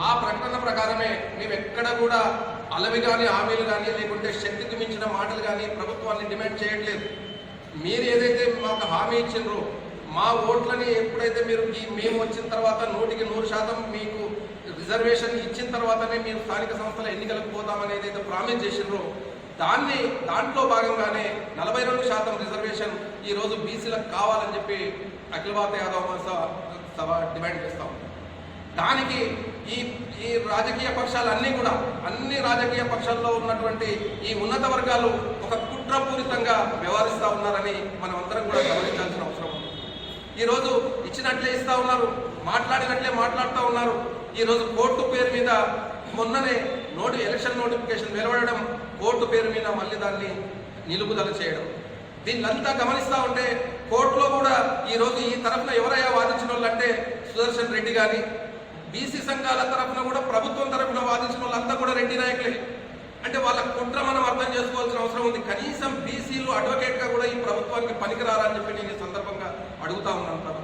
ఆ ప్రకటన ప్రకారమే మేము ఎక్కడ కూడా అలవి కానీ హామీలు కానీ లేకుంటే శక్తికి మించిన మాటలు కానీ ప్రభుత్వాన్ని డిమాండ్ చేయట్లేదు. మీరు ఏదైతే మాకు హామీ ఇచ్చిండ్రో మా ఓట్లని ఎప్పుడైతే మీరు మేము వచ్చిన తర్వాత 100% మీకు రిజర్వేషన్ ఇచ్చిన తర్వాతనే మీరు స్థానిక సంస్థల ఎన్నికలకు పోతామని ఏదైతే ప్రామిస్ చేసిండ్రో దాంట్లో భాగంగానే 42% రిజర్వేషన్ ఈరోజు బీసీలకు కావాలని చెప్పి అఖిల భారత యాదవ సభ డిమాండ్ చేస్తాం. దానికి ఈ రాజకీయ పక్షాలన్నీ కూడా అన్ని రాజకీయ పక్షాల్లో ఉన్నటువంటి ఈ ఉన్నత వర్గాలు ఒక కుట్రపూరితంగా వ్యవహరిస్తూ ఉన్నారని మనం అందరం కూడా గమనించాల్సిన అవసరం ఉంది. ఈరోజు ఇచ్చినట్లే ఇస్తూ ఉన్నారు, మాట్లాడినట్లే మాట్లాడుతూ ఉన్నారు. ఈరోజు కోర్టు పేరు మీద మొన్ననే ఎలక్షన్ నోటిఫికేషన్ వెలువడడం, కోర్టు పేరు మీద మళ్ళీ దాన్ని నిలుపుదల చేయడం, దీన్నంతా గమనిస్తూ ఉంటే కోర్టులో కూడా ఈరోజు ఈ తరఫున ఎవరయ్యా వాదించిన వాళ్ళంటే సుదర్శన్ రెడ్డి కానీ, బీసీ సంఘాల తరఫున కూడా ప్రభుత్వం తరఫున వాదించిన వాళ్ళంతా కూడా రెడ్డి నాయకులే. అంటే వాళ్ళ కుట్ర మనం అర్థం చేసుకోవాల్సిన అవసరం ఉంది. కనీసం బీసీలు అడ్వకేట్గా కూడా ఈ ప్రభుత్వానికి పనికిరారని చెప్పి నేను ఈ సందర్భంగా అడుగుతా ఉన్నాను.